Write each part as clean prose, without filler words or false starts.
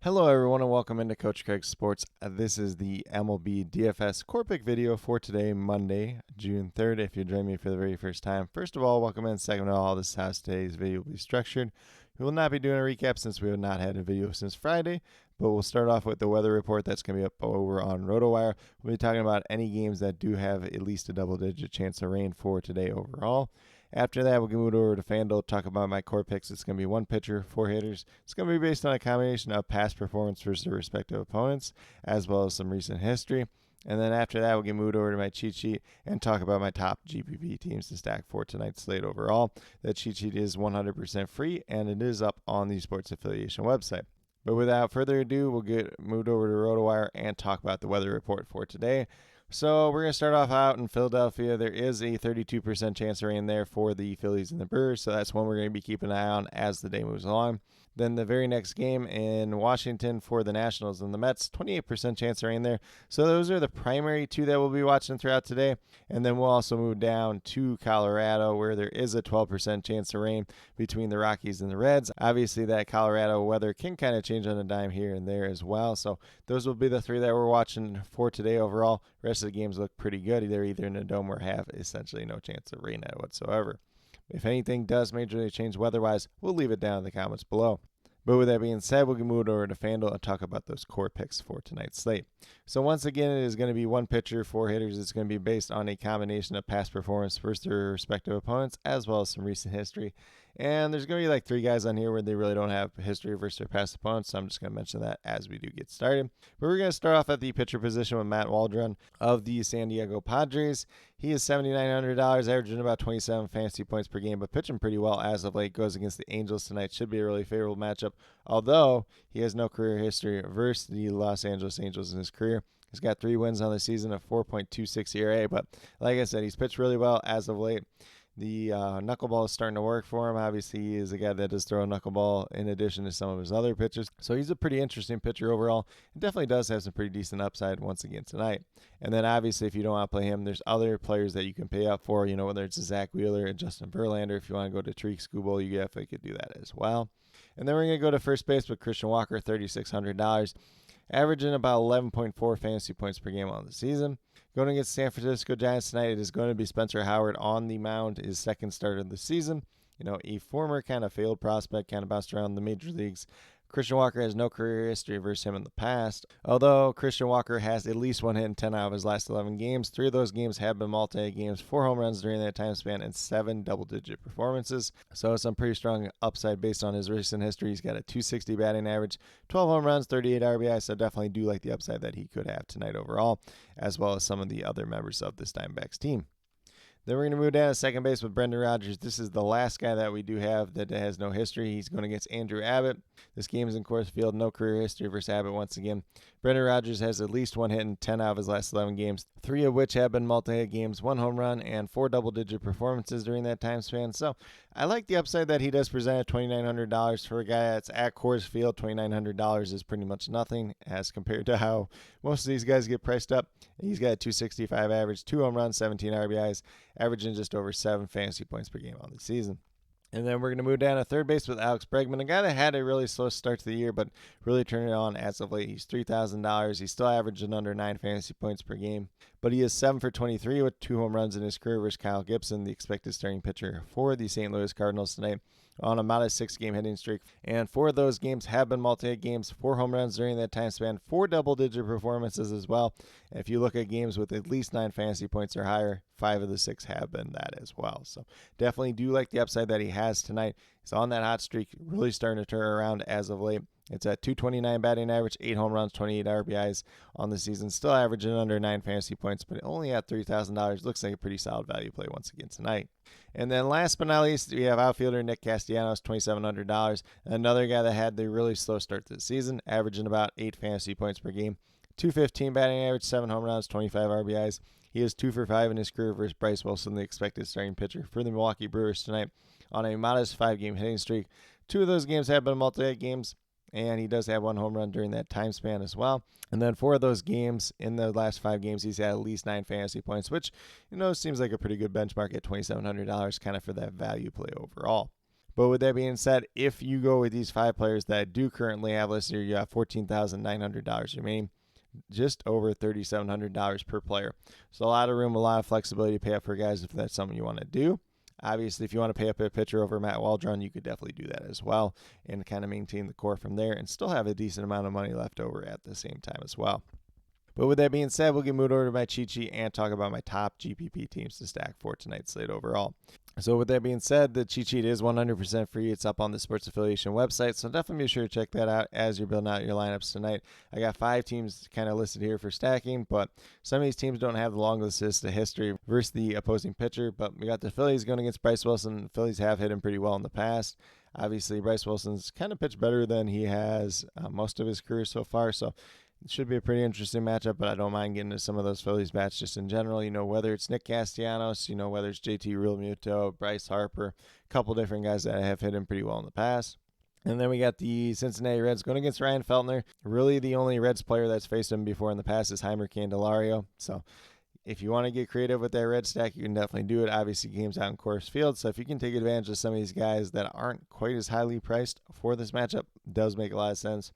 Hello, everyone, and welcome into Coach Craig's Sports. This is the MLB DFS Core Pick video for today, Monday, June 3rd. If you're joining me for the very first time, first of all, welcome in. Second of all, this is how today's video will be structured. We will not be doing a recap since we have not had a video since Friday, but we'll start off with the weather report that's going to be up over on RotoWire. We'll be talking about any games that do have at least a double-digit chance of rain for today overall. After that, we'll move over to FanDuel, talk about my core picks. It's going to be one pitcher, four hitters. It's going to be based on a combination of past performance versus their respective opponents, as well as some recent history. And then after that, we'll get moved over to my cheat sheet and talk about my top GPP teams to stack for tonight's slate overall. That cheat sheet is 100% free, and it is up on the Sports Affiliation website. But without further ado, we'll get moved over to RotoWire and talk about the weather report for today. So we're going to start off out in Philadelphia. There is a 32% chance of rain there for the Phillies and the Brewers, so that's one we're going to be keeping an eye on as the day moves along. Then the very next game in Washington for the Nationals and the Mets, 28% chance of rain there. So those are the primary two that we'll be watching throughout today. And then we'll also move down to Colorado, where there is a 12% chance of rain between the Rockies and the Reds. Obviously, that Colorado weather can kind of change on a dime here and there as well. So those will be the three that we're watching for today overall. The rest of the games look pretty good. They're either in a dome or have essentially no chance of rain whatsoever. If anything does majorly change weather-wise, we'll leave it down in the comments below. But with that being said, we'll move over to FanDuel and talk about those core picks for tonight's slate. So once again, it is going to be one pitcher, four hitters. It's going to be based on a combination of past performance versus their respective opponents, as well as some recent history. And there's going to be like three guys on here where they really don't have history versus their past opponents, so I'm just going to mention that as we do get started. But we're going to start off at the pitcher position with Matt Waldron of the San Diego Padres. He is $7,900, averaging about 27 fantasy points per game, but pitching pretty well as of late. Goes against the Angels tonight. Should be a really favorable matchup, although he has no career history versus the Los Angeles Angels in his career. He's got 3 wins on the season, a 4.26 ERA, but like I said, he's pitched really well as of late. The knuckleball is starting to work for him. Obviously, he is a guy that does throw a knuckleball in addition to some of his other pitches. So he's a pretty interesting pitcher overall. He definitely does have some pretty decent upside once again tonight. And then obviously, if you don't want to play him, there's other players that you can pay up for, whether it's Zach Wheeler and Justin Verlander. If you want to go to Tariq Skubal, you definitely could do that as well. And then we're going to go to first base with Christian Walker, $3,600. Averaging about 11.4 fantasy points per game on the season. Going against San Francisco Giants tonight, it is going to be Spencer Howard on the mound, his second start of the season. A former kind of failed prospect, kind of bounced around the major leagues. Christian Walker has no career history versus him in the past, although Christian Walker has at least one hit in 10 out of his last 11 games. 3 of those games have been multi-hit games, 4 home runs during that time span, and 7 double-digit performances. So some pretty strong upside based on his recent history. He's got a .260 batting average, 12 home runs, 38 RBI, so definitely do like the upside that he could have tonight overall, as well as some of the other members of this Diamondbacks team. Then we're going to move down to second base with Brendan Rodgers. This is the last guy that we do have that has no history. He's going against Andrew Abbott. This game is in Coors Field. No career history versus Abbott once again. Brendan Rodgers has at least one hit in 10 out of his last 11 games, 3 of which have been multi-hit games, 1 home run, and 4 double-digit performances during that time span. So I like the upside that he does present at $2,900 for a guy that's at Coors Field. $2,900 is pretty much nothing as compared to how most of these guys get priced up. He's got a .265 average, 2 home runs, 17 RBIs, averaging just over 7 fantasy points per game on the season. And then we're going to move down to third base with Alex Bregman, a guy that had a really slow start to the year, but really turned it on as of late. He's $3,000. He's still averaging under 9 fantasy points per game, but he is 7 for 23 with 2 home runs in his career versus Kyle Gibson, the expected starting pitcher for the St. Louis Cardinals tonight, on a modest 6-game hitting streak. And 4 of those games have been multi-hit games, 4 home runs during that time span, 4 double-digit performances as well. And if you look at games with at least 9 fantasy points or higher, 5 of the 6 have been that as well. So definitely do like the upside that he has tonight. He's on that hot streak, really starting to turn around as of late. It's at .229 batting average, 8 home runs, 28 RBIs on the season. Still averaging under 9 fantasy points, but only at $3,000. Looks like a pretty solid value play once again tonight. And then last but not least, we have outfielder Nick Castellanos, $2,700. Another guy that had the really slow start to the season, averaging about 8 fantasy points per game. .215 batting average, 7 home runs, 25 RBIs. He is 2 for 5 in his career versus Bryce Wilson, the expected starting pitcher for the Milwaukee Brewers tonight, on a modest 5-game hitting streak. 2 of those games have been multi-hit games, and he does have 1 home run during that time span as well. And then 4 of those games, in the last 5 games, he's had at least 9 fantasy points, which, seems like a pretty good benchmark at $2,700, kind of for that value play overall. But with that being said, if you go with these 5 players that I do currently have listed here, you have $14,900 remaining, just over $3,700 per player. So a lot of room, a lot of flexibility to pay up for guys if that's something you want to do. Obviously, if you want to pay up a pitcher over Matt Waldron, you could definitely do that as well and kind of maintain the core from there and still have a decent amount of money left over at the same time as well. But with that being said, we'll get moved over to my cheat sheet and talk about my top GPP teams to stack for tonight's slate overall. So with that being said, the cheat sheet is 100% free. It's up on the Sports Affiliation website, so definitely be sure to check that out as you're building out your lineups tonight. I got 5 teams kind of listed here for stacking, but some of these teams don't have the longest list of history versus the opposing pitcher. But we got the Phillies going against Bryce Wilson. The Phillies have hit him pretty well in the past. Obviously, Bryce Wilson's kind of pitched better than he has most of his career so far, so it should be a pretty interesting matchup, but I don't mind getting into some of those Phillies bats just in general. Whether it's Nick Castellanos, whether it's JT Realmuto, Bryce Harper, a couple different guys that have hit him pretty well in the past. And then we got the Cincinnati Reds going against Ryan Feltner. Really, the only Reds player that's faced him before in the past is Heimer Candelario. So if you want to get creative with that red stack, you can definitely do it. Obviously, game's out in Coors Field, so if you can take advantage of some of these guys that aren't quite as highly priced for this matchup, it does make a lot of sense.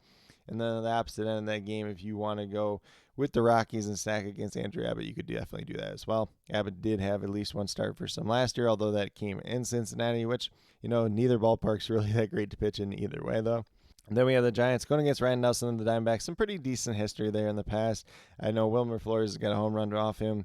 And then on the opposite end of that game, if you want to go with the Rockies and stack against Andrew Abbott, you could definitely do that as well. Abbott did have at least one start for some last year, although that came in Cincinnati, which, neither ballpark's really that great to pitch in either way, though. And then we have the Giants going against Ryan Nelson and the Diamondbacks. Some pretty decent history there in the past. I know Wilmer Flores has got a home run off him.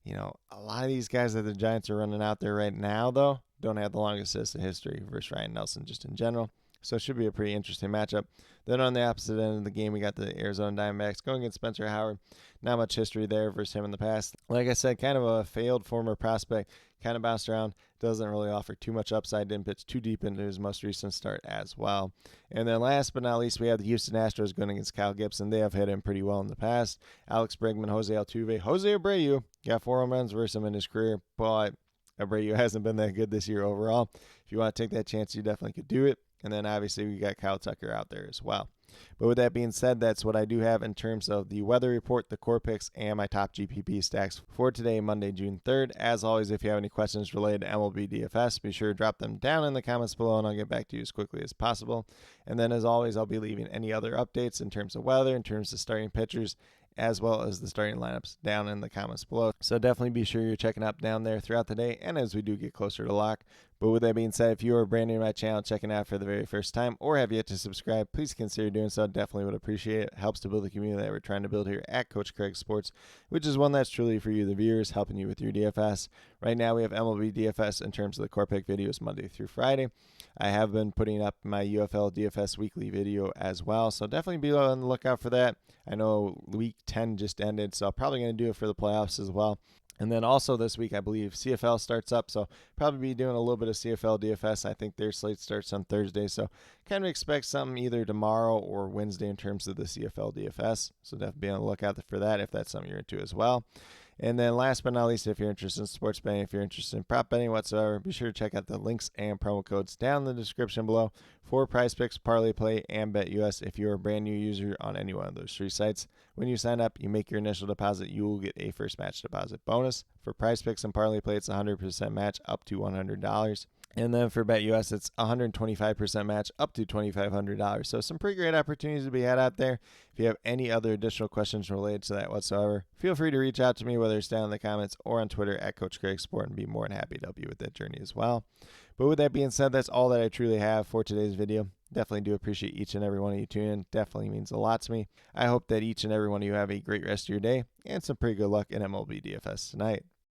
A lot of these guys that the Giants are running out there right now, though, don't have the longest list of history versus Ryan Nelson just in general. So it should be a pretty interesting matchup. Then on the opposite end of the game, we got the Arizona Diamondbacks going against Spencer Howard. Not much history there versus him in the past. Like I said, kind of a failed former prospect. Kind of bounced around. Doesn't really offer too much upside. Didn't pitch too deep into his most recent start as well. And then last but not least, we have the Houston Astros going against Kyle Gibson. They have hit him pretty well in the past. Alex Bregman, Jose Altuve, Jose Abreu got 4 home runs versus him in his career, but Abreu hasn't been that good this year overall. If you want to take that chance, you definitely could do it. And then obviously we got Kyle Tucker out there as well. But with that being said, that's what I do have in terms of the weather report, the core picks, and my top GPP stacks for today, Monday, June 3rd. As always, if you have any questions related to MLB DFS, be sure to drop them down in the comments below, and I'll get back to you as quickly as possible. And then, as always, I'll be leaving any other updates in terms of weather, in terms of starting pitchers, as well as the starting lineups down in the comments below. So definitely be sure you're checking up down there throughout the day and as we do get closer to lock. But with that being said, if you are brand new to my channel, checking out for the very first time, or have yet to subscribe, please consider doing so. Definitely would appreciate it. It helps to build the community that we're trying to build here at Coach Craig Sports, which is one that's truly for you, the viewers, helping you with your DFS. Right now we have MLB DFS in terms of the core pick videos Monday through Friday. I have been putting up my UFL DFS weekly video as well, so definitely be on the lookout for that. I know week 10 just ended, so I'm probably going to do it for the playoffs as well. And then also this week, I believe CFL starts up, so probably be doing a little bit of CFL DFS. I think their slate starts on Thursday, so kind of expect something either tomorrow or Wednesday in terms of the CFL DFS. So definitely be on the lookout for that if that's something you're into as well. And then last but not least, if you're interested in sports betting, if you're interested in prop betting whatsoever, be sure to check out the links and promo codes down in the description below for Prize Picks, Parlay Play, and BetUS. If you're a brand new user on any one of those 3 sites, when you sign up, you make your initial deposit, you will get a first match deposit bonus. For Prize Picks and Parlay Play, it's 100% match up to $100. And then for BetUS, it's 125% match up to $2,500. So some pretty great opportunities to be had out there. If you have any other additional questions related to that whatsoever, feel free to reach out to me, whether it's down in the comments or on Twitter at Coach Craig Sport, and be more than happy to help you with that journey as well. But with that being said, that's all that I truly have for today's video. Definitely do appreciate each and every one of you tuning in. Definitely means a lot to me. I hope that each and every one of you have a great rest of your day and some pretty good luck in MLB DFS tonight.